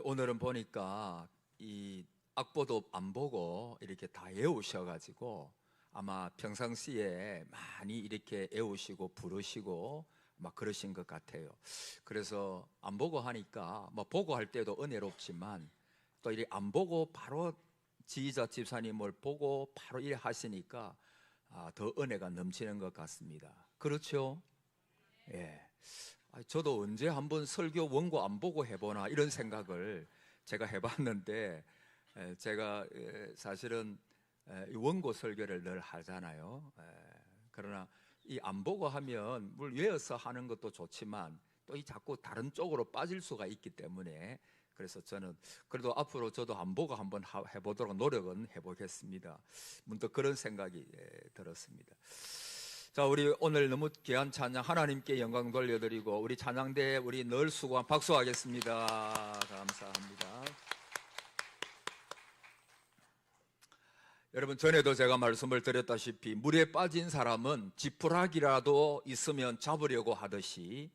오늘은 보니까 이 악보도 안 보고 이렇게 다 외우셔가지고 아마 평상시에 많이 이렇게 외우시고 부르시고 막 그러신 것 같아요. 그래서 안 보고 하니까 뭐 보고 할 때도 은혜롭지만 또 이렇게 안 보고 바로 지휘자 집사님을 보고 바로 이래 하시니까 더 은혜가 넘치는 것 같습니다. 그렇죠? 예. 저도 언제 한번 설교 원고 안 보고 해보나 이런 생각을 제가 해봤는데, 제가 사실은 원고 설교를 늘 하잖아요. 그러나 이 안 보고 하면 물 외워서 하는 것도 좋지만 또 이 자꾸 다른 쪽으로 빠질 수가 있기 때문에, 그래서 저는 그래도 앞으로 저도 안 보고 한번 해보도록 노력은 해보겠습니다. 문득 그런 생각이 들었습니다. 자, 우리 오늘 너무 귀한 찬양 하나님께 영광 돌려드리고 우리 찬양대 우리 늘 수고한 박수하겠습니다. 감사합니다. 여러분, 전에도 제가 말씀을 드렸다시피 물에 빠진 사람은 지푸라기라도 있으면 잡으려고 하듯이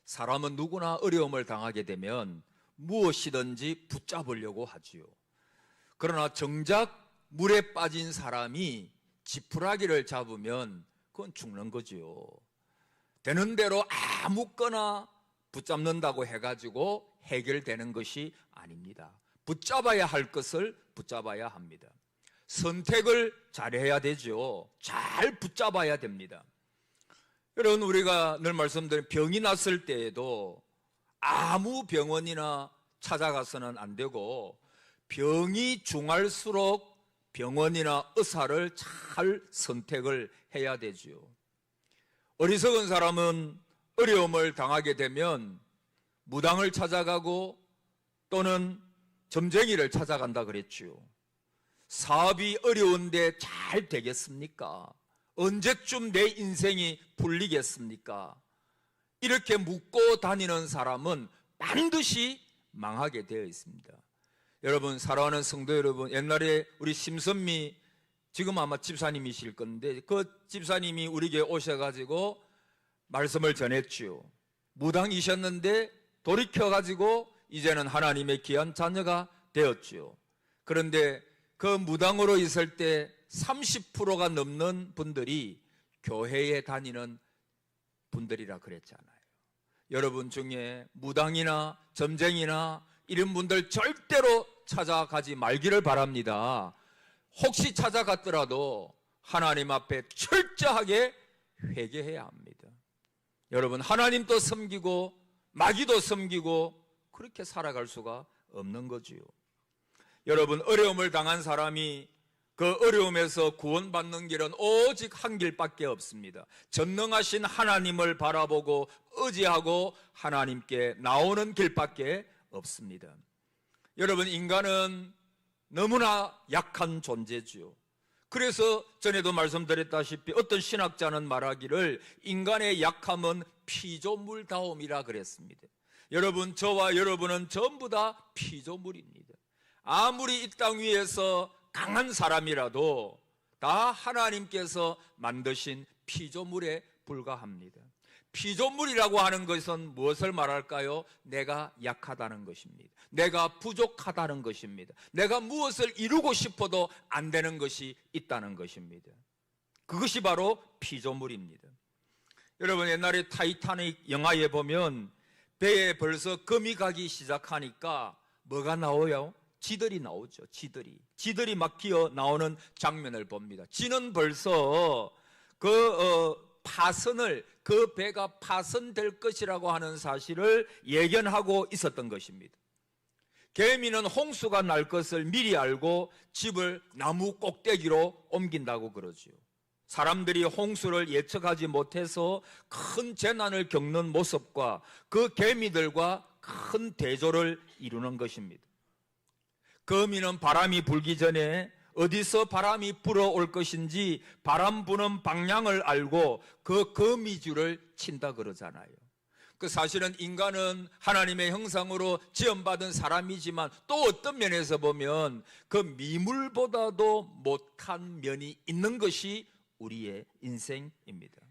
사람은 누구나 어려움을 당하게 되면 무엇이든지 붙잡으려고 하지요. 그러나 정작 물에 빠진 사람이 지푸라기를 잡으면 그건 죽는 거지요. 되는 대로 아무거나 붙잡는다고 해가지고 해결되는 것이 아닙니다. 붙잡아야 할 것을 붙잡아야 합니다. 선택을 잘해야 되죠. 잘 붙잡아야 됩니다. 여러분, 우리가 늘 말씀드린 병이 났을 때에도 아무 병원이나 찾아가서는 안 되고 병이 중할수록 병원이나 의사를 잘 선택을 해야 되지요. 어리석은 사람은 어려움을 당하게 되면 무당을 찾아가고 또는 점쟁이를 찾아간다 그랬지요. 사업이 어려운데 잘 되겠습니까? 언제쯤 내 인생이 풀리겠습니까? 이렇게 묻고 다니는 사람은 반드시 망하게 되어 있습니다. 여러분, 사랑하는 성도 여러분, 옛날에 우리 심선미, 지금 아마 집사님이실 건데 그 집사님이 우리에게 오셔가지고 말씀을 전했지요. 무당이셨는데 돌이켜가지고 이제는 하나님의 귀한 자녀가 되었지요. 그런데 그 무당으로 있을 때 30%가 넘는 분들이 교회에 다니는 분들이라 그랬잖아요. 여러분 중에 무당이나 점쟁이나 이런 분들 절대로 찾아가지 말기를 바랍니다. 혹시 찾아갔더라도 하나님 앞에 철저하게 회개해야 합니다. 여러분, 하나님도 섬기고 마귀도 섬기고 그렇게 살아갈 수가 없는 거지요. 여러분, 어려움을 당한 사람이 그 어려움에서 구원받는 길은 오직 한 길밖에 없습니다. 전능하신 하나님을 바라보고 의지하고 하나님께 나오는 길밖에 없습니다. 여러분, 인간은 너무나 약한 존재지요. 그래서 전에도 말씀드렸다시피 어떤 신학자는 말하기를 인간의 약함은 피조물다움이라 그랬습니다. 여러분, 저와 여러분은 전부 다 피조물입니다. 아무리 이 땅 위에서 강한 사람이라도 다 하나님께서 만드신 피조물에 불과합니다. 피조물이라고 하는 것은 무엇을 말할까요? 내가 약하다는 것입니다. 내가 부족하다는 것입니다. 내가 무엇을 이루고 싶어도 안 되는 것이 있다는 것입니다. 그것이 바로 피조물입니다. 여러분, 옛날에 타이타닉 영화에 보면 배에 벌써 금이 가기 시작하니까 뭐가 나와요? 쥐들이 나오죠. 쥐들이 막 기어 나오는 장면을 봅니다. 쥐는 벌써 그 배가 파손될 것이라고 하는 사실을 예견하고 있었던 것입니다. 개미는 홍수가 날 것을 미리 알고 집을 나무 꼭대기로 옮긴다고 그러지요. 사람들이 홍수를 예측하지 못해서 큰 재난을 겪는 모습과 그 개미들과 큰 대조를 이루는 것입니다. 거미는 바람이 불기 전에 어디서 바람이 불어올 것인지 바람 부는 방향을 알고 그 거미줄을 친다 그러잖아요. 그 사실은 인간은 하나님의 형상으로 지음받은 사람이지만 또 어떤 면에서 보면 그 미물보다도 못한 면이 있는 것이 우리의 인생입니다.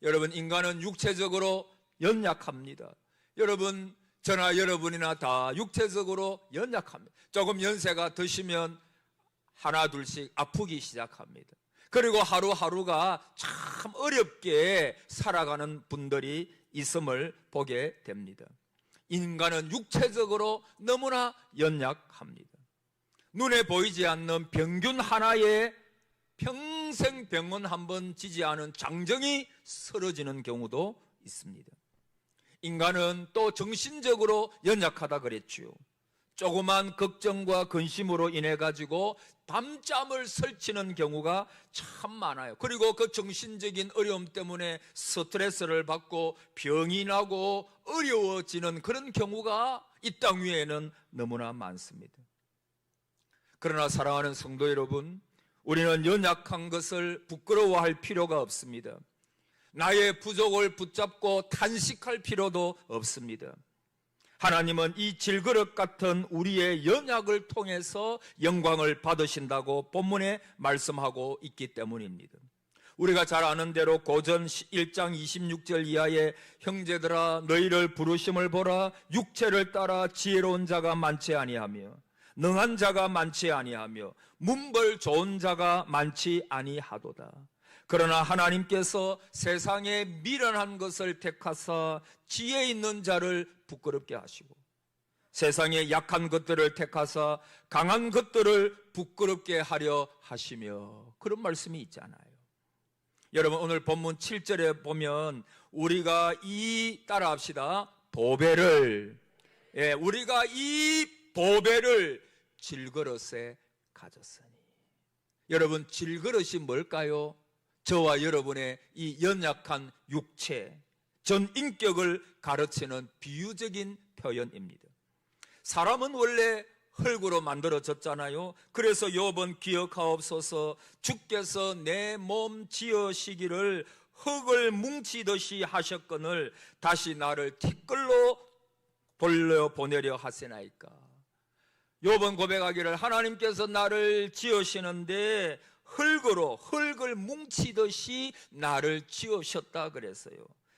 여러분, 인간은 육체적으로 연약합니다. 여러분, 저나 여러분이나 다 육체적으로 연약합니다. 조금 연세가 드시면 하나 둘씩 아프기 시작합니다. 그리고 하루하루가 참 어렵게 살아가는 분들이 있음을 보게 됩니다. 인간은 육체적으로 너무나 연약합니다. 눈에 보이지 않는 병균 하나에 평생 병원 한번 지지 않은 장정이 쓰러지는 경우도 있습니다. 인간은 또 정신적으로 연약하다 그랬지요. 조그만 걱정과 근심으로 인해 가지고 밤잠을 설치는 경우가 참 많아요. 그리고 그 정신적인 어려움 때문에 스트레스를 받고 병이 나고 어려워지는 그런 경우가 이 땅 위에는 너무나 많습니다. 그러나 사랑하는 성도 여러분, 우리는 연약한 것을 부끄러워할 필요가 없습니다. 나의 부족을 붙잡고 탄식할 필요도 없습니다. 하나님은 이 질그릇 같은 우리의 연약을 통해서 영광을 받으신다고 본문에 말씀하고 있기 때문입니다. 우리가 잘 아는 대로 고전 1장 26절 이하에 형제들아 너희를 부르심을 보라 육체를 따라 지혜로운 자가 많지 아니하며 능한 자가 많지 아니하며 문벌 좋은 자가 많지 아니하도다. 그러나 하나님께서 세상에 미련한 것을 택하사 지혜 있는 자를 부끄럽게 하시고 세상에 약한 것들을 택하사 강한 것들을 부끄럽게 하려 하시며 그런 말씀이 있잖아요. 여러분 오늘 본문 7절에 보면 우리가 따라합시다. 우리가 이 보배를 질그릇에 가졌으니. 여러분 질그릇이 뭘까요? 저와 여러분의 이 연약한 육체, 전 인격을 가르치는 비유적인 표현입니다. 사람은 원래 흙으로 만들어졌잖아요. 그래서 욥은 기억하옵소서 주께서 내 몸 지으시기를 흙을 뭉치듯이 하셨거늘 다시 나를 티끌로 돌려보내려 하시나이까. 욥은 고백하기를 하나님께서 나를 지으시는데 흙을 뭉치듯이 나를 지으셨다 그랬어요.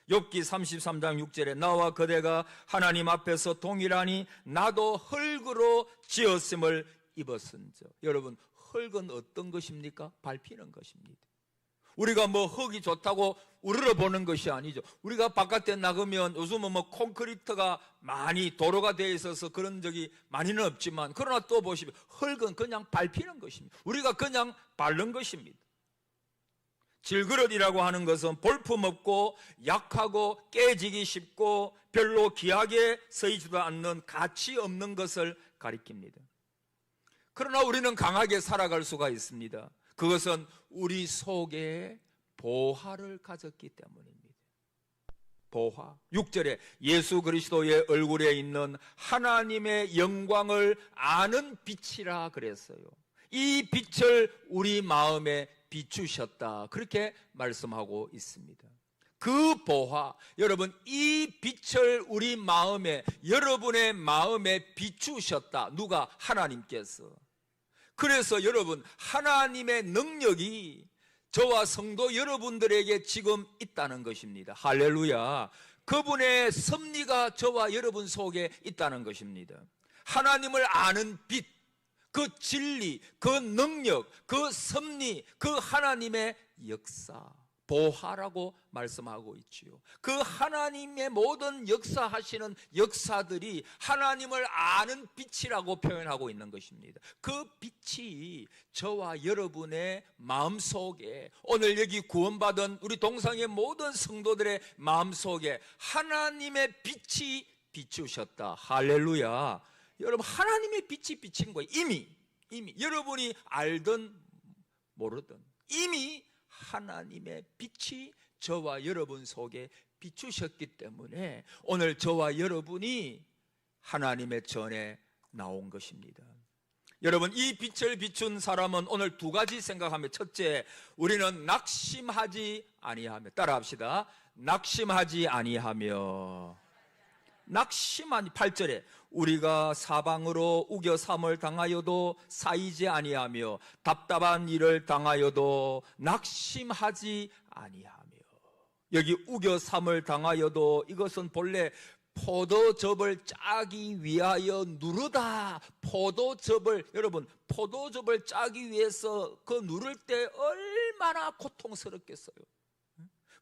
욥기 33장 6절에 나와 그대가 하나님 앞에서 동일하니 나도 흙으로 지었음을 입었은저. 여러분 흙은 어떤 것입니까? 밟히는 것입니다. 우리가 뭐 흙이 좋다고 우러러보는 것이 아니죠. 우리가 바깥에 나가면 요즘은 뭐 콘크리트가 많이 도로가 되어 있어서 그런 적이 많이는 없지만 그러나 또 보시면 흙은 그냥 밟히는 것입니다. 우리가 그냥 밟는 것입니다. 질그릇이라고 하는 것은 볼품없고 약하고 깨지기 쉽고 별로 귀하게 쓰이지도 않는 가치 없는 것을 가리킵니다. 그러나 우리는 강하게 살아갈 수가 있습니다. 그것은 우리 속에 보화를 가졌기 때문입니다. 보화. 6절에 예수 그리스도의 얼굴에 있는 하나님의 영광을 아는 빛이라 그랬어요. 이 빛을 우리 마음에 비추셨다. 그렇게 말씀하고 있습니다. 그 보화, 여러분 이 빛을 우리 마음에, 여러분의 마음에 비추셨다. 누가? 하나님께서. 그래서 여러분 하나님의 능력이 저와 성도 여러분들에게 지금 있다는 것입니다. 할렐루야. 그분의 섭리가 저와 여러분 속에 있다는 것입니다. 하나님을 아는 빛, 그 진리, 그 능력, 그 섭리, 그 하나님의 역사, 보화라고 말씀하고 있지요. 그 하나님의 모든 역사하시는 역사들이 하나님을 아는 빛이라고 표현하고 있는 것입니다. 그 빛이 저와 여러분의 마음속에, 오늘 여기 구원받은 우리 동상의 모든 성도들의 마음속에 하나님의 빛이 비추셨다. 할렐루야. 여러분 하나님의 빛이 비친 거예요. 이미 여러분이 알든 모르든 이미 하나님의 빛이 저와 여러분 속에 비추셨기 때문에 오늘 저와 여러분이 하나님의 전에 나온 것입니다. 여러분 이 빛을 비춘 사람은 오늘 두 가지 생각하며, 첫째, 우리는 낙심하지 아니하며. 따라합시다. 낙심하지 아니하며. 8절에 우리가 사방으로 우겨 삼을 당하여도 쌓이지 아니하며 답답한 일을 당하여도 낙심하지 아니하며. 여기 우겨 삼을 당하여도 이것은 본래 포도즙을 짜기 위하여 누르다. 포도즙을, 여러분, 포도즙을 짜기 위해서 그 누를 때 얼마나 고통스럽겠어요.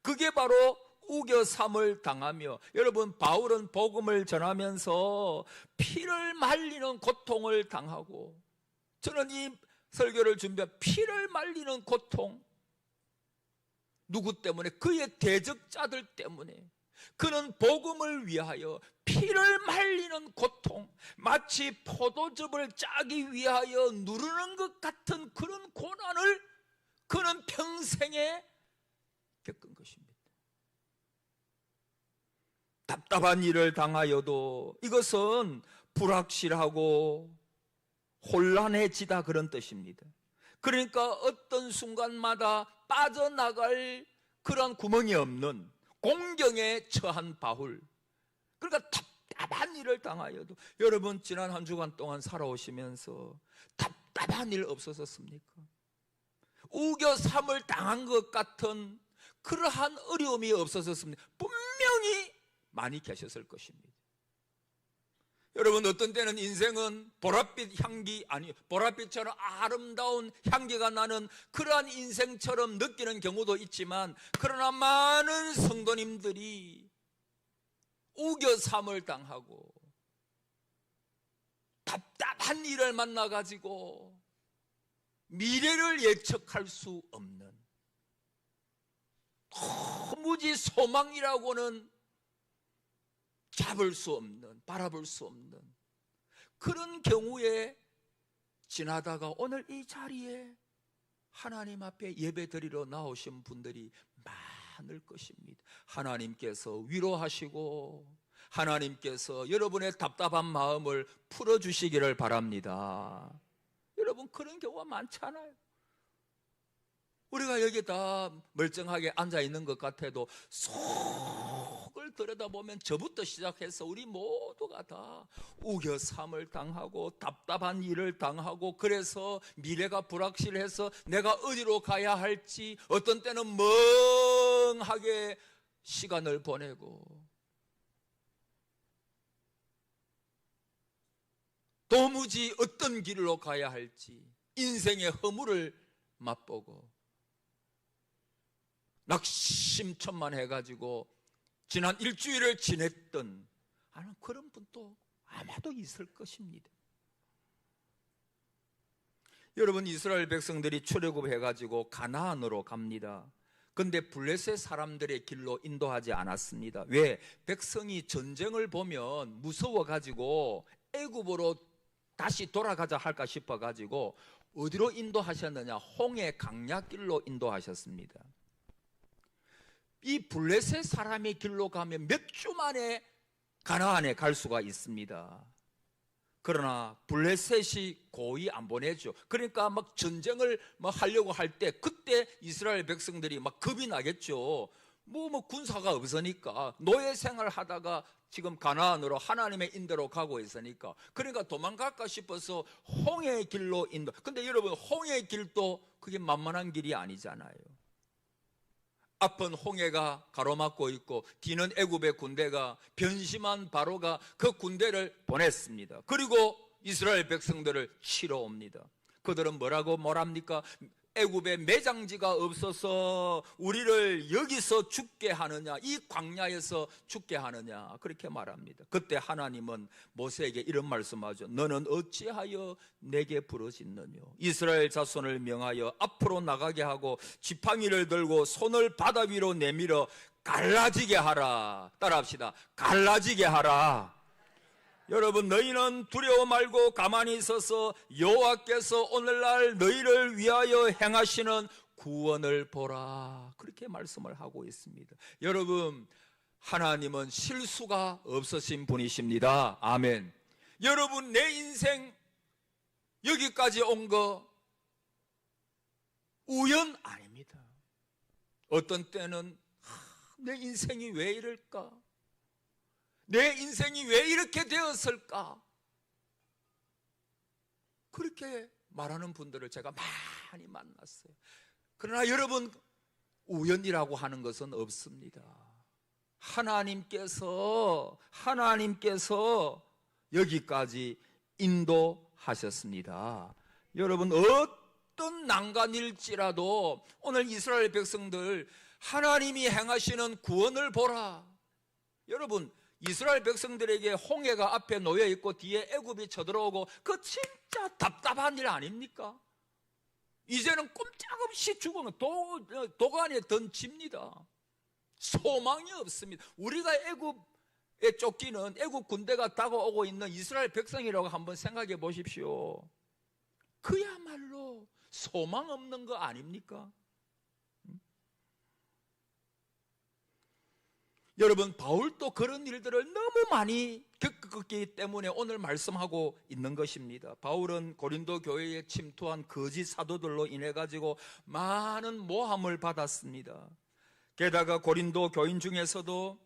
그게 바로 우겨삼을 당하며, 여러분, 바울은 복음을 전하면서 피를 말리는 고통을 당하고, 저는 이 설교를 준비한 피를 말리는 고통, 누구 때문에? 그의 대적자들 때문에. 그는 복음을 위하여 피를 말리는 고통, 마치 포도즙을 짜기 위하여 누르는 것 같은 그런 고난을 그는 평생에 겪은 것입니다. 답답한 일을 당하여도 이것은 불확실하고 혼란해지다, 그런 뜻입니다. 그러니까 어떤 순간마다 빠져나갈 그런 구멍이 없는 공경에 처한 바울, 그러니까 답답한 일을 당하여도, 여러분 지난 한 주간 동안 살아오시면서 답답한 일 없었습니까? 우겨삼을 당한 것 같은 그러한 어려움이 없었습니까? 분명히 많이 계셨을 것입니다. 여러분, 어떤 때는 인생은 보랏빛 향기, 아니 보랏빛처럼 아름다운 향기가 나는 그러한 인생처럼 느끼는 경우도 있지만, 그러나 많은 성도님들이 우겨삼을 당하고 답답한 일을 만나가지고 미래를 예측할 수 없는, 도무지 소망이라고는 잡을 수 없는, 바라볼 수 없는 그런 경우에 지나다가 오늘 이 자리에 하나님 앞에 예배 드리러 나오신 분들이 많을 것입니다. 하나님께서 위로하시고 하나님께서 여러분의 답답한 마음을 풀어주시기를 바랍니다. 여러분, 그런 경우가 많잖아요. 우리가 여기 다 멀쩡하게 앉아있는 것 같아도 속을 들여다보면 저부터 시작해서 우리 모두가 다 우겨삼을 당하고 답답한 일을 당하고, 그래서 미래가 불확실해서 내가 어디로 가야 할지 어떤 때는 멍하게 시간을 보내고, 도무지 어떤 길로 가야 할지 인생의 허물을 맛보고 낙심천만해가지고 지난 일주일을 지냈던 그런 분도 아마도 있을 것입니다. 여러분, 이스라엘 백성들이 출애굽해가지고 가나안으로 갑니다. 근데 블레셋 사람들의 길로 인도하지 않았습니다. 왜? 백성이 전쟁을 보면 무서워가지고 애굽으로 다시 돌아가자 할까 싶어가지고 어디로 인도하셨느냐? 홍해 강야길로 인도하셨습니다. 이 블레셋 사람의 길로 가면 몇 주 만에 가나안에 갈 수가 있습니다. 그러나 블레셋이 고의 안 보내죠. 그러니까 막 전쟁을 하려고 할 때, 그때 이스라엘 백성들이 막 겁이 나겠죠. 뭐 군사가 없으니까, 노예 생활 하다가 지금 가나안으로 하나님의 인도로 가고 있으니까, 그러니까 도망갈까 싶어서 홍해의 길로 인도. 근데 여러분, 홍해의 길도 그게 만만한 길이 아니잖아요. 앞은 홍해가 가로막고 있고 뒤는 애굽의 군대가, 변심한 바로가 그 군대를 보냈습니다. 그리고 이스라엘 백성들을 치러 옵니다. 그들은 뭐라고 말합니까? 애굽에 매장지가 없어서 우리를 여기서 죽게 하느냐, 이 광야에서 죽게 하느냐, 그렇게 말합니다. 그때 하나님은 모세에게 이런 말씀하죠. 너는 어찌하여 내게 부르짖느뇨? 이스라엘 자손을 명하여 앞으로 나가게 하고 지팡이를 들고 손을 바다 위로 내밀어 갈라지게 하라. 따라합시다. 갈라지게 하라. 여러분, 너희는 두려워 말고 가만히 있어서 여호와께서 오늘날 너희를 위하여 행하시는 구원을 보라. 그렇게 말씀을 하고 있습니다. 여러분, 하나님은 실수가 없으신 분이십니다. 아멘. 여러분, 내 인생 여기까지 온 거 우연 아닙니다. 어떤 때는 내 인생이 왜 이럴까? 내 인생이 왜 이렇게 되었을까? 그렇게 말하는 분들을 제가 많이 만났어요. 그러나 여러분, 우연이라고 하는 것은 없습니다. 하나님께서 여기까지 인도하셨습니다. 여러분, 어떤 난간일지라도 오늘 이스라엘 백성들 하나님이 행하시는 구원을 보라. 여러분, 이스라엘 백성들에게 홍해가 앞에 놓여 있고 뒤에 애굽이 쳐들어오고 그 진짜 답답한 일 아닙니까? 이제는 꼼짝없이 죽으면 도간에 던집니다. 소망이 없습니다. 우리가 애굽에 쫓기는 애굽 군대가 다가오고 있는 이스라엘 백성이라고 한번 생각해 보십시오. 그야말로 소망 없는 거 아닙니까? 여러분, 바울도 그런 일들을 너무 많이 겪었기 때문에 오늘 말씀하고 있는 것입니다. 바울은 고린도 교회에 침투한 거짓 사도들로 인해 가지고 많은 모함을 받았습니다. 게다가 고린도 교인 중에서도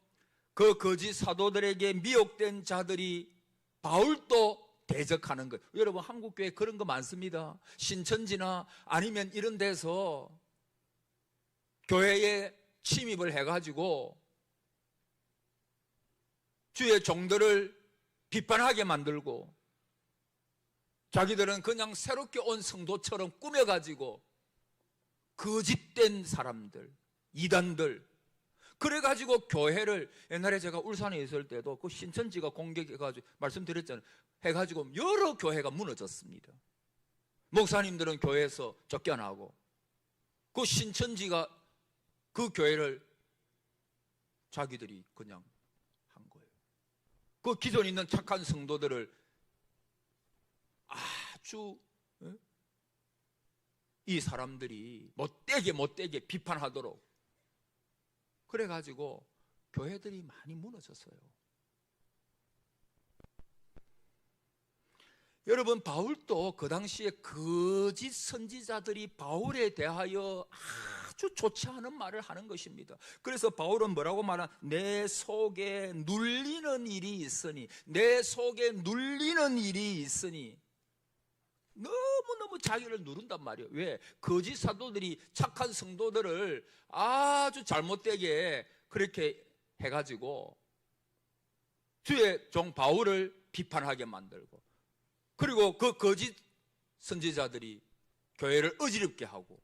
그 거짓 사도들에게 미혹된 자들이 바울도 대적하는 것. 여러분, 한국 교회 그런 거 많습니다. 신천지나 아니면 이런 데서 교회에 침입을 해가지고 주의 종들을 비판하게 만들고 자기들은 그냥 새롭게 온 성도처럼 꾸며가지고 거짓된 사람들, 이단들, 그래가지고 교회를, 옛날에 제가 울산에 있을 때도 그 신천지가 공격해가지고 말씀드렸잖아요. 해가지고 여러 교회가 무너졌습니다. 목사님들은 교회에서 쫓겨나고 그 신천지가 그 교회를 자기들이 그냥 한 거예요. 그 기존에 있는 착한 성도들을 아주 이 사람들이 못되게 비판하도록 그래가지고 교회들이 많이 무너졌어요. 여러분, 바울도 그 당시에 거짓 선지자들이 바울에 대하여 아주 좋지 않은 말을 하는 것입니다. 그래서 바울은 뭐라고 말하나? 내 속에 눌리는 일이 있으니, 내 속에 눌리는 일이 있으니. 너무너무 자기를 누른단 말이에요. 왜? 거짓 사도들이 착한 성도들을 아주 잘못되게 그렇게 해가지고 주의 종 바울을 비판하게 만들고, 그리고 그 거짓 선지자들이 교회를 어지럽게 하고.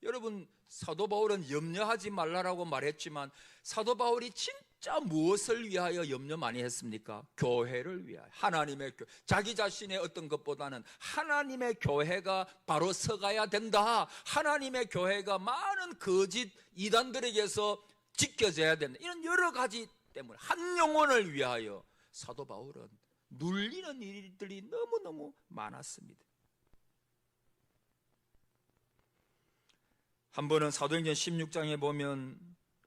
여러분, 사도 바울은 염려하지 말라라고 말했지만 사도 바울이 진짜 무엇을 위하여 염려 많이 했습니까? 교회를 위하여, 하나님의 교회, 자기 자신의 어떤 것보다는 하나님의 교회가 바로 서가야 된다, 하나님의 교회가 많은 거짓 이단들에게서 지켜져야 된다, 이런 여러 가지 때문에 한 영혼을 위하여 사도 바울은 눌리는 일들이 너무너무 많았습니다. 한 번은 사도행전 16장에 보면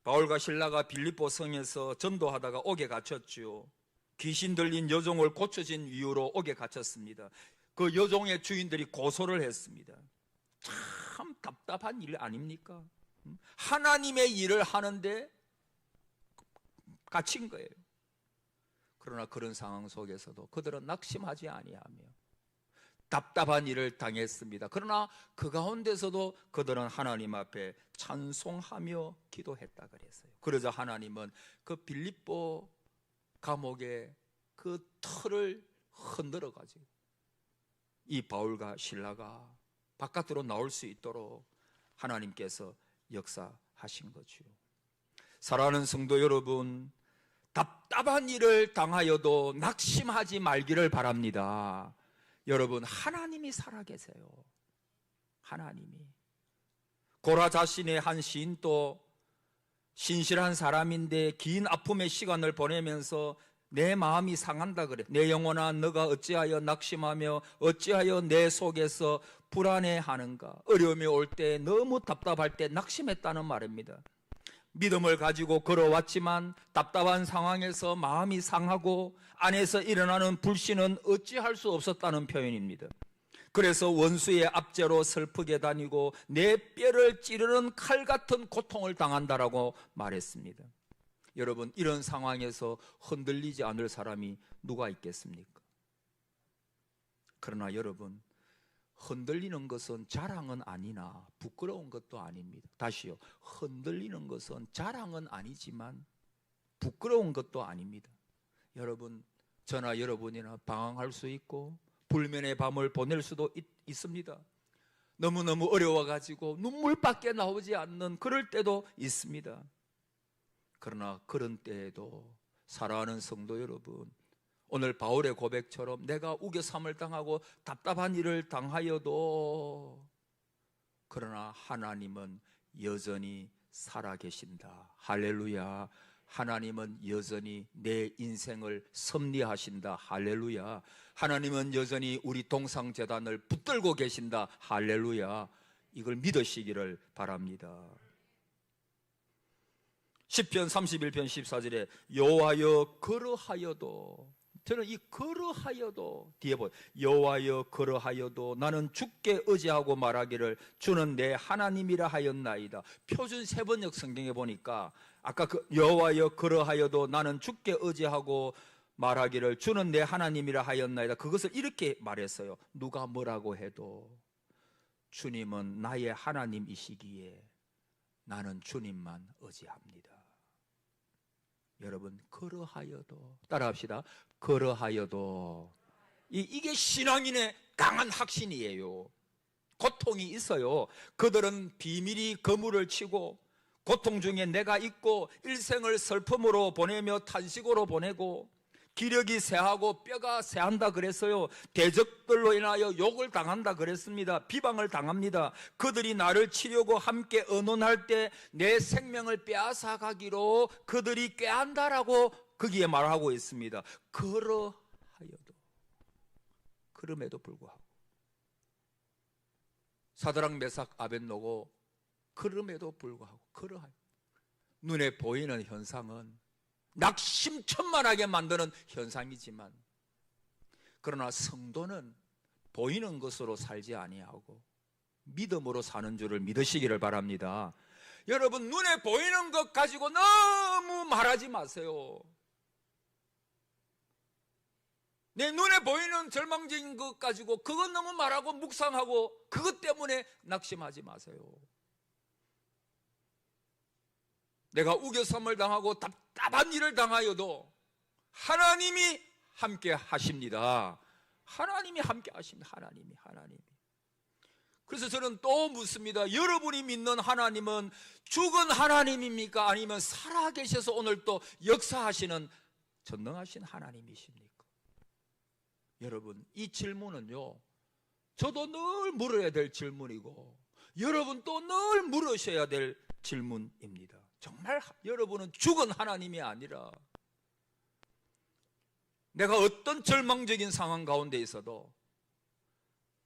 바울과 실라가 빌립보 성에서 전도하다가 옥에 갇혔죠. 귀신 들린 여종을 고쳐진 이유로 옥에 갇혔습니다. 그 여종의 주인들이 고소를 했습니다. 참 답답한 일 아닙니까? 하나님의 일을 하는데 갇힌 거예요. 그러나 그런 상황 속에서도 그들은 낙심하지 아니하며 답답한 일을 당했습니다. 그러나 그 가운데서도 그들은 하나님 앞에 찬송하며 기도했다 그랬어요. 그러자 하나님은 그 빌립보 감옥의 그 틀을 흔들어 가지고 이 바울과 실라가 바깥으로 나올 수 있도록 하나님께서 역사하신 거죠. 사랑하는 성도 여러분, 답답한 일을 당하여도 낙심하지 말기를 바랍니다. 여러분, 하나님이 살아계세요. 하나님이. 고라 자신의 한 시인도 신실한 사람인데 긴 아픔의 시간을 보내면서 내 마음이 상한다 그래. 내 영혼아, 너가 어찌하여 낙심하며 어찌하여 내 속에서 불안해하는가. 어려움이 올 때, 너무 답답할 때 낙심했다는 말입니다. 믿음을 가지고 걸어왔지만 답답한 상황에서 마음이 상하고 안에서 일어나는 불신은 어찌할 수 없었다는 표현입니다. 그래서 원수의 압제로 슬프게 다니고 내 뼈를 찌르는 칼 같은 고통을 당한다라고 말했습니다. 여러분, 이런 상황에서 흔들리지 않을 사람이 누가 있겠습니까? 그러나 여러분, 흔들리는 것은 자랑은 아니나 부끄러운 것도 아닙니다. 다시요, 흔들리는 것은 자랑은 아니지만 부끄러운 것도 아닙니다. 여러분, 저나 여러분이나 방황할 수 있고 불면의 밤을 보낼 수도 있습니다. 너무너무 어려워가지고 눈물밖에 나오지 않는 그럴 때도 있습니다. 그러나 그런 때에도 사랑하는 성도 여러분, 오늘 바울의 고백처럼 내가 우겨삼을 당하고 답답한 일을 당하여도 그러나 하나님은 여전히 살아계신다. 할렐루야. 하나님은 여전히 내 인생을 섭리하신다. 할렐루야. 하나님은 여전히 우리 동상재단을 붙들고 계신다. 할렐루야. 이걸 믿으시기를 바랍니다. 시편 31편 14절에 여호와여 그러하여도, 저는 이 그러하여도 뒤에 보여, 여호와여 그러하여도 나는 주께 의지하고 말하기를 주는 내 하나님이라 하였나이다. 표준 세번역 성경에 보니까 아까 그 여호와여 그러하여도 나는 주께 의지하고 말하기를 주는 내 하나님이라 하였나이다, 그것을 이렇게 말했어요. 누가 뭐라고 해도 주님은 나의 하나님이시기에 나는 주님만 의지합니다. 여러분, 그러하여도, 따라합시다. 그러하여도. 이게 신앙인의 강한 확신이에요. 고통이 있어요. 그들은 비밀이 그물을 치고 고통 중에 내가 있고 일생을 슬픔으로 보내며 탄식으로 보내고 기력이 쇠하고 뼈가 쇠한다 그랬어요. 대적들로 인하여 욕을 당한다 그랬습니다. 비방을 당합니다. 그들이 나를 치려고 함께 의논할 때 내 생명을 빼앗아 가기로 그들이 꾀한다라고 거기에 말하고 있습니다. 그러하여도, 그럼에도 불구하고 사드락 메삭 아벳노고 그럼에도 불구하고 그러하여 눈에 보이는 현상은 낙심천만하게 만드는 현상이지만, 그러나 성도는 보이는 것으로 살지 아니하고 믿음으로 사는 줄을 믿으시기를 바랍니다. 여러분, 눈에 보이는 것 가지고 너무 말하지 마세요. 내 눈에 보이는 절망적인 것 가지고 그것 너무 말하고 묵상하고 그것 때문에 낙심하지 마세요. 내가 우겨섬을 당하고 답답한 일을 당하여도 하나님이 함께 하십니다. 하나님이 함께 하십니다. 하나님이. 그래서 저는 또 묻습니다. 여러분이 믿는 하나님은 죽은 하나님입니까? 아니면 살아계셔서 오늘 또 역사하시는 전능하신 하나님이십니까? 여러분, 이 질문은요, 저도 늘 물어야 될 질문이고 여러분도 늘 물으셔야 될 질문입니다. 정말 여러분은 죽은 하나님이 아니라 내가 어떤 절망적인 상황 가운데 있어도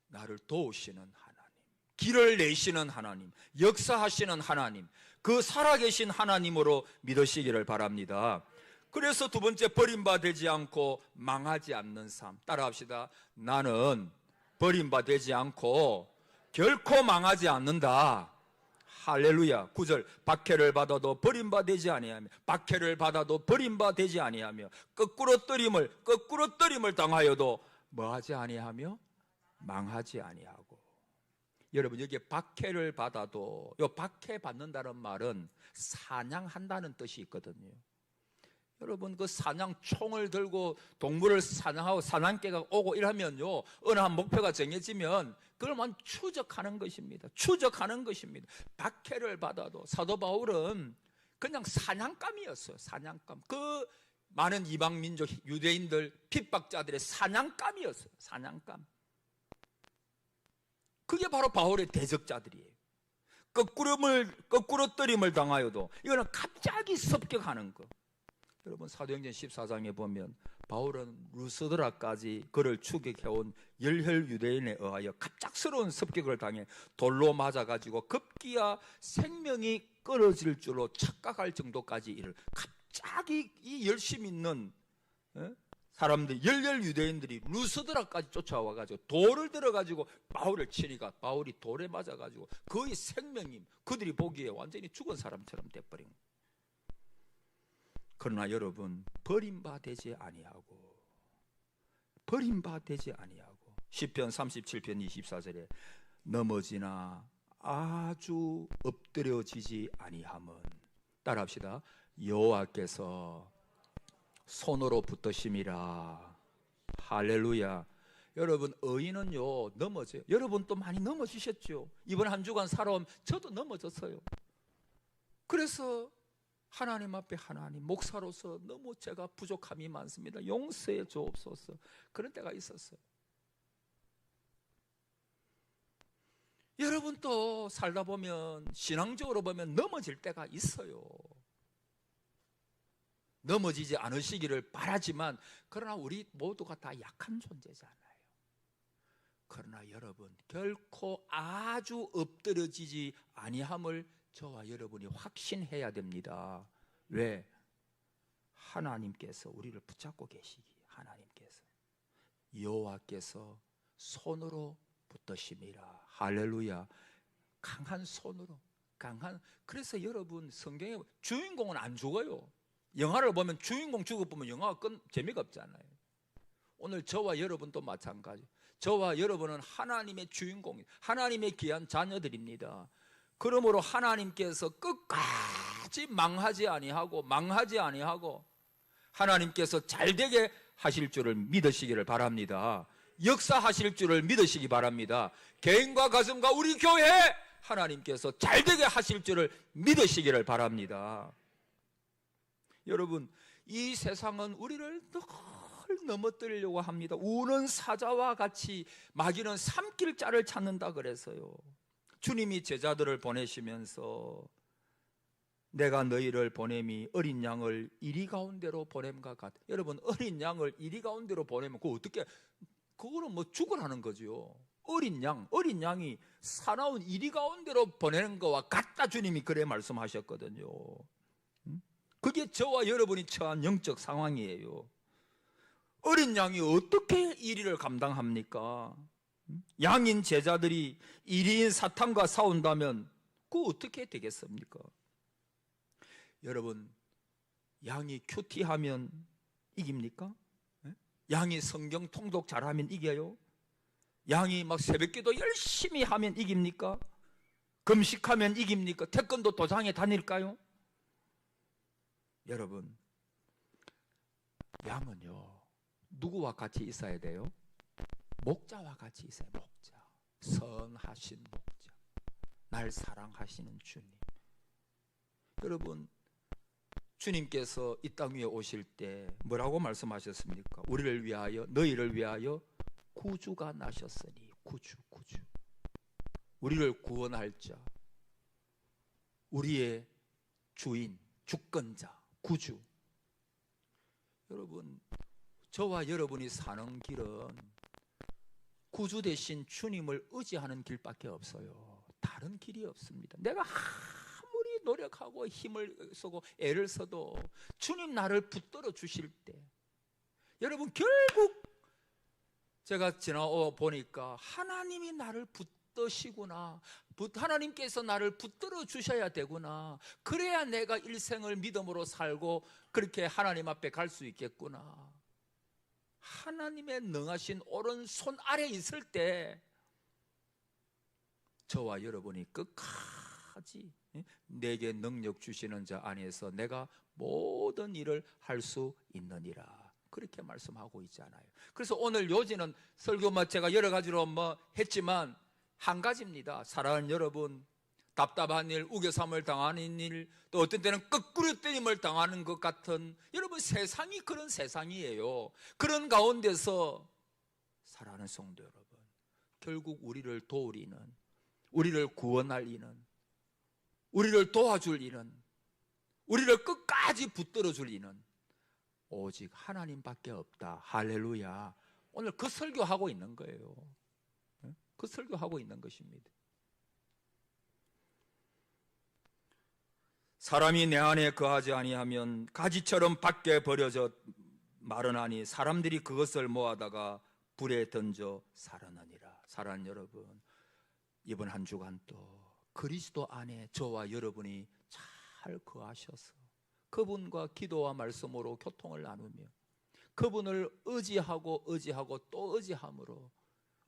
나를 도우시는 하나님, 길을 내시는 하나님, 역사하시는 하나님, 그 살아계신 하나님으로 믿으시기를 바랍니다. 그래서 두 번째, 버림받지 않고 망하지 않는 삶. 따라합시다. 나는 버림받지 않고 결코 망하지 않는다. 할렐루야. 9절, 박해를 받아도 버림받지 아니하며, 박해를 받아도 버림받지 아니하며, 거꾸로 떨림을 당하여도 뭐하지 아니하며 망하지 아니하고. 여러분, 여기에 박해를 받아도, 요 박해 받는다는 말은 사냥한다는 뜻이 있거든요. 여러분, 그 사냥 총을 들고 동물을 사냥하고 사냥개가 오고 이러면요, 어느 한 목표가 정해지면 그걸만 추적하는 것입니다. 박해를 받아도 사도 바울은 그냥 사냥감이었어요. 사냥감. 그 많은 이방 민족 유대인들 핍박자들의 사냥감이었어요. 사냥감. 그게 바로 바울의 대적자들이에요. 거꾸로 떨림을 당하여도, 이거는 갑자기 습격하는 거. 여러분, 사도행전 14장에 보면 바울은 루스드라까지 그를 추격해온 열혈 유대인에 의하여 갑작스러운 습격을 당해 돌로 맞아가지고 급기야 생명이 끊어질 줄로 착각할 정도까지 이를, 갑자기 이 열심 있는 사람들, 열혈 유대인들이 루스드라까지 쫓아와가지고 돌을 들어가지고 바울을 치니까 바울이 돌에 맞아가지고 거의 생명이, 그들이 보기에 완전히 죽은 사람처럼 돼버린 거예요. 그러나 여러분, 버림받지 아니하고 시편 37편 24절에 넘어지나 아주 엎드려지지 아니함은, 따라합시다. 여호와께서 손으로 붙드심이라. 할렐루야. 여러분, 의인은요 넘어져요. 여러분 또 많이 넘어지셨죠. 이번 한 주간 살아온 저도 넘어졌어요. 그래서 하나님 앞에 하나님, 목사로서 너무 제가 부족함이 많습니다. 용서해 주옵소서. 그런 때가 있었어요. 여러분 또 살다 보면, 신앙적으로 보면 넘어질 때가 있어요. 넘어지지 않으시기를 바라지만, 그러나 우리 모두가 다 약한 존재잖아요. 그러나 여러분, 결코 아주 엎드러지지 아니함을 저와 여러분이 확신해야 됩니다. 왜? 하나님께서 우리를 붙잡고 계시기. 하나님께서 여호와께서 손으로 붙드심이라. 할렐루야. 강한 손으로, 강한. 그래서 여러분, 성경에 주인공은 안 죽어요. 영화를 보면 주인공 죽어보면 영화가 재미가 없잖아요. 오늘 저와 여러분도 마찬가지. 저와 여러분은 하나님의 주인공, 하나님의 귀한 자녀들입니다. 그러므로 하나님께서 끝까지 망하지 아니하고 하나님께서 잘되게 하실 줄을 믿으시기를 바랍니다. 역사하실 줄을 믿으시기 바랍니다. 개인과 가정과 우리 교회, 하나님께서 잘되게 하실 줄을 믿으시기를 바랍니다. 여러분, 이 세상은 우리를 늘 넘어뜨리려고 합니다. 우는 사자와 같이 마귀는 삼킬 자를 찾는다 그래서요. 주님이 제자들을 보내시면서 내가 너희를 보냄이 어린 양을 이리 가운데로 보냄과 같아. 여러분, 어린 양을 이리 가운데로 보내면 그거는 뭐 죽으라는 거죠. 어린 양이 사나운 이리 가운데로 보내는 거와 같다. 주님이 그래 말씀하셨거든요. 그게 저와 여러분이 처한 영적 상황이에요. 어린 양이 어떻게 이리를 감당합니까? 양인 제자들이 이리인 사탄과 싸운다면 그거 어떻게 되겠습니까? 여러분, 양이 큐티하면 이깁니까? 양이 성경 통독 잘하면 이겨요? 양이 막 새벽기도 열심히 하면 이깁니까? 금식하면 이깁니까? 태권도 도장에 다닐까요? 여러분, 양은요 누구와 같이 있어야 돼요? 목자와 같이 있어요. 목자, 선하신 목자, 날 사랑하시는 주님. 여러분, 주님께서 이 땅 위에 오실 때 뭐라고 말씀하셨습니까? 우리를 위하여, 너희를 위하여 구주가 나셨으니. 구주. 우리를 구원할 자, 우리의 주인, 주권자, 구주. 여러분, 저와 여러분이 사는 길은 구주 대신 주님을 의지하는 길밖에 없어요. 다른 길이 없습니다. 내가 아무리 노력하고 힘을 쓰고 애를 써도 주님 나를 붙들어 주실 때, 여러분, 결국 제가 지나와 보니까 하나님이 나를 붙드시구나, 하나님께서 나를 붙들어 주셔야 되구나, 그래야 내가 일생을 믿음으로 살고 그렇게 하나님 앞에 갈 수 있겠구나. 하나님의 능하신 오른손 아래 있을 때 저와 여러분이 끝까지 내게 능력 주시는 자 안에서 내가 모든 일을 할 수 있느니라, 그렇게 말씀하고 있잖아요. 그래서 오늘 요지는 설교 제가 여러 가지로 했지만 한 가지입니다. 사랑하는 여러분, 답답한 일, 우겨삼을 당하는 일, 또 어떤 때는 거꾸로 때림을 당하는 것 같은, 여러분, 세상이 그런 세상이에요. 그런 가운데서 사랑하는 성도 여러분, 결국 우리를 도울 이는, 우리를 구원할 이는, 우리를 도와줄 이는, 우리를 끝까지 붙들어 줄 이는 오직 하나님밖에 없다. 할렐루야. 오늘 그 설교하고 있는 거예요. 그 설교하고 있는 것입니다. 사람이 내 안에 거하지 아니하면 가지처럼 밖에 버려져 마르나니 사람들이 그것을 모아다가 불에 던져 사르느니라. 사랑하는 여러분, 이번 한 주간도 그리스도 안에 저와 여러분이 잘 거하셔서 그분과 기도와 말씀으로 교통을 나누며 그분을 의지하고 또 의지함으로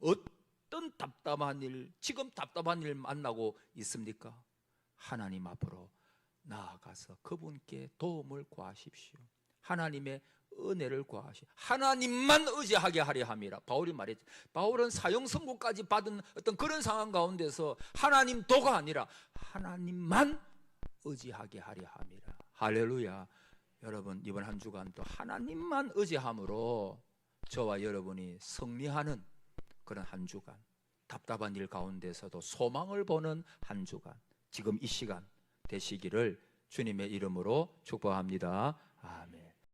어떤 답답한 일, 지금 답답한 일 만나고 있습니까? 하나님 앞으로 나아가서 그분께 도움을 구하십시오. 하나님의 은혜를 구하시. 하나님만 의지하게 하려 함이라. 바울이 말했죠. 바울은 사형 선고까지 받은 어떤 그런 상황 가운데서 하나님 도가 아니라 하나님만 의지하게 하려 함이라. 할렐루야. 여러분, 이번 한 주간도 하나님만 의지함으로 저와 여러분이 승리하는 그런 한 주간, 답답한 일 가운데서도 소망을 보는 한 주간, 지금 이 시간 되시기를 주님의 이름으로 축복합니다. 아멘.